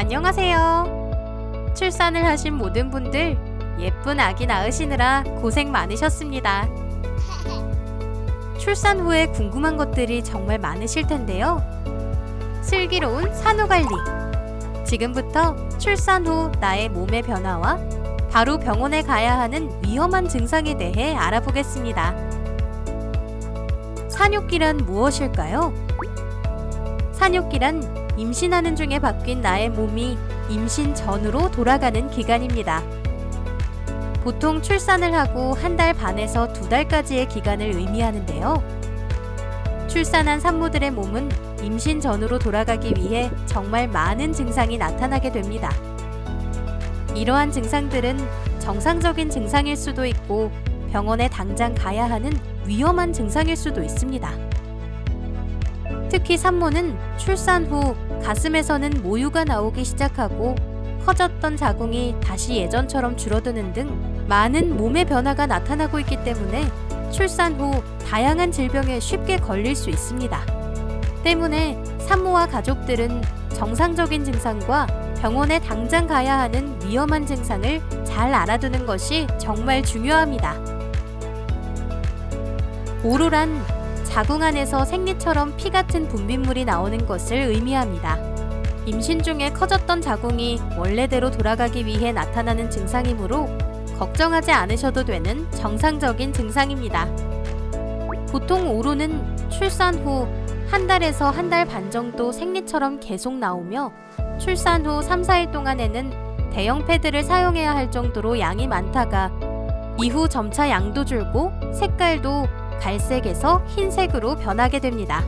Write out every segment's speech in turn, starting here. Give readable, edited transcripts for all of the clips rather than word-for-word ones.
안녕하세요. 출산을 하신 모든 분들 예쁜 아기 낳으시느라 고생 많으셨습니다. 출산 후에 궁금한 것들이 정말 많으실 텐데요. 슬기로운 산후관리. 지금부터 출산 후 나의 몸의 변화와 바로 병원에 가야 하는 위험한 증상에 대해 알아보겠습니다. 산욕기란 무엇일까요? 산욕기란 임신하는 중에 바뀐 나의 몸이 임신 전으로 돌아가는 기간입니다. 보통 출산을 하고 한 달 반에서 2달까지의 기간을 의미하는데요. 출산한 산모들의 몸은 임신 전으로 돌아가기 위해 정말 많은 증상이 나타나게 됩니다. 이러한 증상들은 정상적인 증상일 수도 있고 병원에 당장 가야 하는 위험한 증상일 수도 있습니다. 특히 산모는 출산 후 가슴에서는 모유가 나오기 시작하고 커졌던 자궁이 다시 예전처럼 줄어드는 등 많은 몸의 변화가 나타나고 있기 때문에 출산 후 다양한 질병에 쉽게 걸릴 수 있습니다. 때문에 산모와 가족들은 정상적인 증상과 병원에 당장 가야 하는 위험한 증상을 잘 알아두는 것이 정말 중요합니다. 오로란 자궁 안에서 생리처럼 피 같은 분비물이 나오는 것을 의미합니다. 임신 중에 커졌던 자궁이 원래대로 돌아가기 위해 나타나는 증상이므로 걱정하지 않으셔도 되는 정상적인 증상입니다. 보통 오로는 출산 후 한 달에서 한 달 반 정도 생리처럼 계속 나오며 출산 후 3, 4일 동안에는 대형 패드를 사용해야 할 정도로 양이 많다가 이후 점차 양도 줄고 색깔도 갈색에서 흰색으로 변하게 됩니다.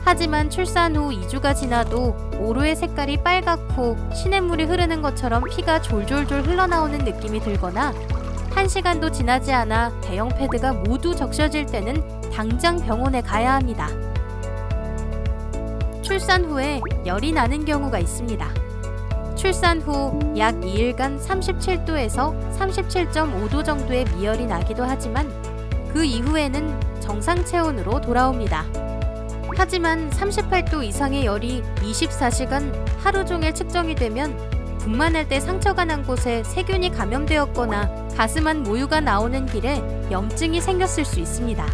하지만 출산 후 2주가 지나도 오로의 색깔이 빨갛고 시냇물이 흐르는 것처럼 피가 졸졸졸 흘러나오는 느낌이 들거나 1시간도 지나지 않아 대형 패드가 모두 적셔질 때는 당장 병원에 가야 합니다. 출산 후에 열이 나는 경우가 있습니다. 출산 후 약 2일간 37도에서 37.5도 정도의 미열이 나기도 하지만 그 이후에는 정상 체온으로 돌아옵니다. 하지만 38도 이상의 열이 24시간 하루 종일 측정이 되면 분만할 때 상처가 난 곳에 세균이 감염되었거나 가슴 안 모유가 나오는 길에 염증이 생겼을 수 있습니다.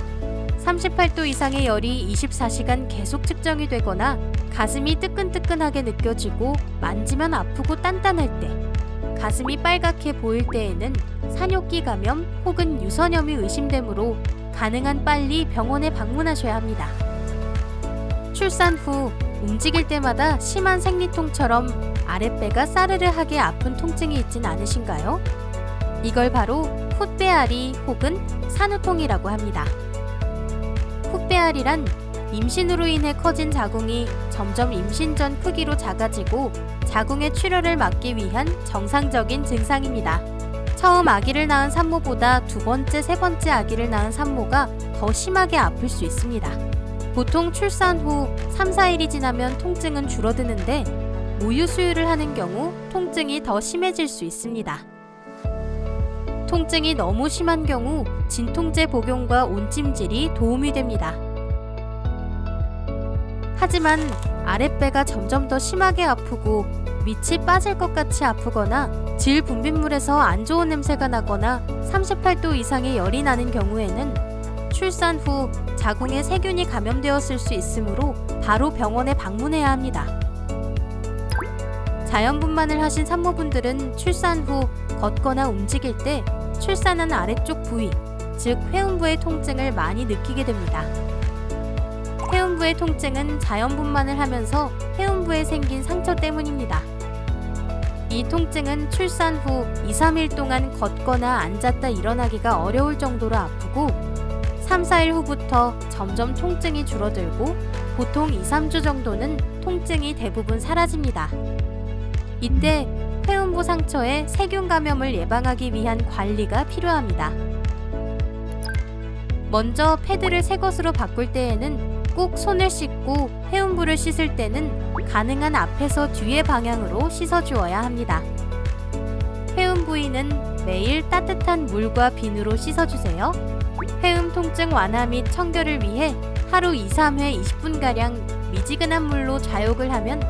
38도 이상의 열이 24시간 계속 측정이 되거나 가슴이 뜨끈뜨끈하게 느껴지고 만지면 아프고 단단할 때, 가슴이 빨갛게 보일 때에는 산욕기 감염 혹은 유선염이 의심되므로 가능한 빨리 병원에 방문하셔야 합니다. 출산 후 움직일 때마다 심한 생리통처럼 아랫배가 싸르르하게 아픈 통증이 있진 않으신가요? 이걸 바로 훗배아리 혹은 산후통이라고 합니다. 훗배아리란 임신으로 인해 커진 자궁이 점점 임신 전 크기로 작아지고 자궁의 출혈을 막기 위한 정상적인 증상입니다. 처음 아기를 낳은 산모보다 두 번째, 세 번째 아기를 낳은 산모가 더 심하게 아플 수 있습니다. 보통 출산 후 3, 4일이 지나면 통증은 줄어드는데 모유 수유를 하는 경우 통증이 더 심해질 수 있습니다. 통증이 너무 심한 경우 진통제 복용과 온찜질이 도움이 됩니다. 하지만 아랫배가 점점 더 심하게 아프고 밑이 빠질 것 같이 아프거나 질 분비물에서 안 좋은 냄새가 나거나 38도 이상의 열이 나는 경우에는 출산 후 자궁에 세균이 감염되었을 수 있으므로 바로 병원에 방문해야 합니다. 자연분만을 하신 산모분들은 출산 후 걷거나 움직일 때 출산한 아래쪽 부위, 즉 회음부의 통증을 많이 느끼게 됩니다. 회음부의 통증은 자연분만을 하면서 회음부에 생긴 상처 때문입니다. 이 통증은 출산 후 2, 3일 동안 걷거나 앉았다 일어나기가 어려울 정도로 아프고 3, 4일 후부터 점점 통증이 줄어들고 보통 2, 3주 정도는 통증이 대부분 사라집니다. 이때 회음부 상처에 세균 감염을 예방하기 위한 관리가 필요합니다. 먼저 패드를 새 것으로 바꿀 때에는 꼭 손을 씻고 회음부를 씻을 때는 가능한 앞에서 뒤의 방향으로 씻어주어야 합니다. 회음 부위는 매일 따뜻한 물과 비누로 씻어주세요. 회음 통증 완화 및 청결을 위해 하루 2, 3회 20분가량 미지근한 물로 좌욕을 하면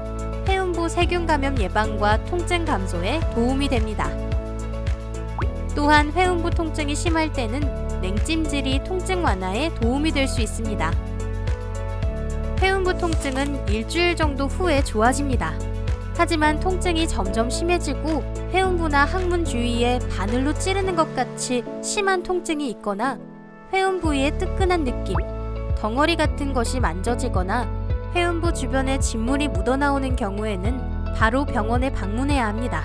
회음부 세균 감염 예방과 통증 감소에 도움이 됩니다. 또한 회음부 통증이 심할 때는 냉찜질이 통증 완화에 도움이 될 수 있습니다. 회음부 통증은 일주일 정도 후에 좋아집니다. 하지만 통증이 점점 심해지고 회음부나 항문 주위에 바늘로 찌르는 것 같이 심한 통증이 있거나 회음 부위에 뜨끈한 느낌, 덩어리 같은 것이 만져지거나 회음부 주변에 진물이 묻어나오는 경우에는 바로 병원에 방문해야 합니다.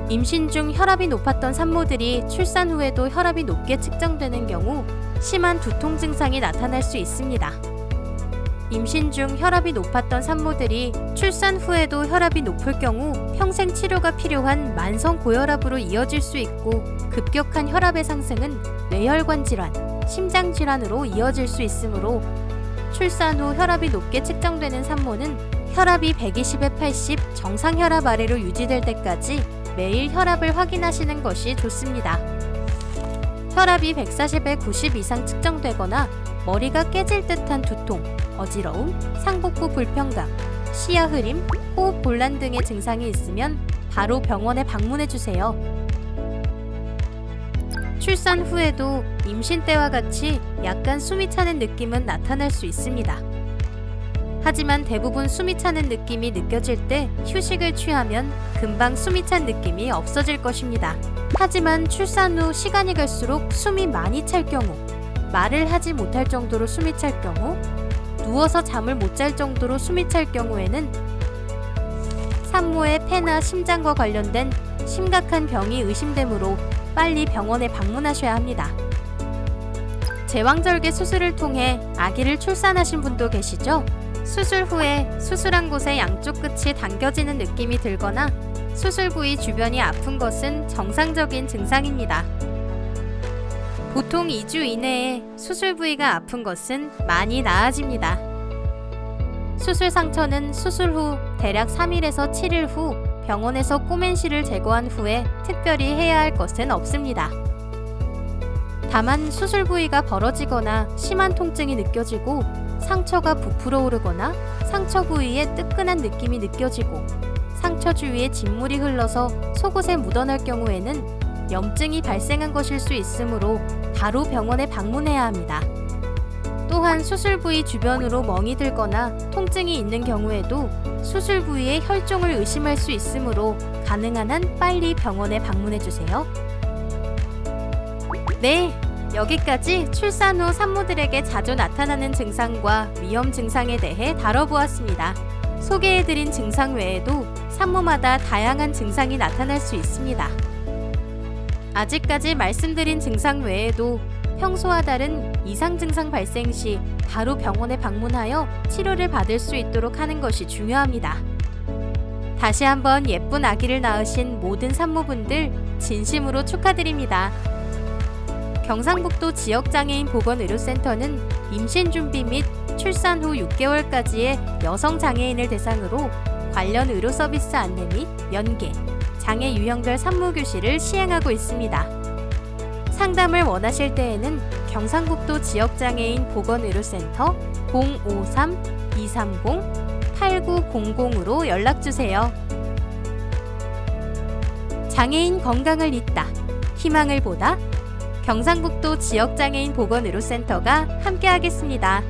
임신 중 혈압이 높았던 산모들이 출산 후에도 혈압이 높게 측정되는 경우 심한 두통 증상이 나타날 수 있습니다. 임신 중 혈압이 높았던 산모들이 출산 후에도 혈압이 높을 경우 평생 치료가 필요한 만성 고혈압으로 이어질 수 있고 급격한 혈압의 상승은 뇌혈관 질환, 심장 질환으로 이어질 수 있으므로 출산 후 혈압이 높게 측정되는 산모는 혈압이 120에 80 정상 혈압 아래로 유지될 때까지 매일 혈압을 확인하시는 것이 좋습니다. 혈압이 140에 90 이상 측정되거나 머리가 깨질 듯한 두통, 어지러움, 상복부 불편감, 시야 흐림, 호흡 곤란 등의 증상이 있으면 바로 병원에 방문해 주세요. 출산 후에도 임신 때와 같이 약간 숨이 차는 느낌은 나타날 수 있습니다. 하지만 대부분 숨이 차는 느낌이 느껴질 때 휴식을 취하면 금방 숨이 찬 느낌이 없어질 것입니다. 하지만 출산 후 시간이 갈수록 숨이 많이 찰 경우, 말을 하지 못할 정도로 숨이 찰 경우, 누워서 잠을 못 잘 정도로 숨이 찰 경우에는 산모의 폐나 심장과 관련된 심각한 병이 의심되므로 빨리 병원에 방문하셔야 합니다. 제왕절개 수술을 통해 아기를 출산하신 분도 계시죠? 수술 후에 수술한 곳의 양쪽 끝이 당겨지는 느낌이 들거나 수술 부위 주변이 아픈 것은 정상적인 증상입니다. 보통 2주 이내에 수술 부위가 아픈 것은 많이 나아집니다. 수술 상처는 수술 후 대략 3일에서 7일 후 병원에서 꼬맨실을 제거한 후에 특별히 해야 할 것은 없습니다. 다만 수술 부위가 벌어지거나 심한 통증이 느껴지고 상처가 부풀어 오르거나 상처 부위에 뜨끈한 느낌이 느껴지고 상처 주위에 진물이 흘러서 속옷에 묻어날 경우에는 염증이 발생한 것일 수 있으므로 바로 병원에 방문해야 합니다. 또한 수술 부위 주변으로 멍이 들거나 통증이 있는 경우에도 수술 부위에 혈종을 의심할 수 있으므로 가능한 한 빨리 병원에 방문해 주세요. 네, 여기까지 출산 후 산모들에게 자주 나타나는 증상과 위험 증상에 대해 다뤄보았습니다. 소개해드린 증상 외에도 산모마다 다양한 증상이 나타날 수 있습니다. 아직까지 말씀드린 증상 외에도 평소와 다른 이상 증상 발생 시 바로 병원에 방문하여 치료를 받을 수 있도록 하는 것이 중요합니다. 다시 한번 예쁜 아기를 낳으신 모든 산모분들 진심으로 축하드립니다. 경상북도 지역장애인 보건의료센터는 임신 준비 및 출산 후 6개월까지의 여성 장애인을 대상으로 관련 의료 서비스 안내 및 연계, 장애 유형별 산모교실을 시행하고 있습니다. 상담을 원하실 때에는 경상북도 지역장애인 보건의료센터 053-230-8900으로 연락주세요. 장애인 건강을 잇다, 희망을 보다 경상북도 지역장애인 보건의료센터가 함께하겠습니다.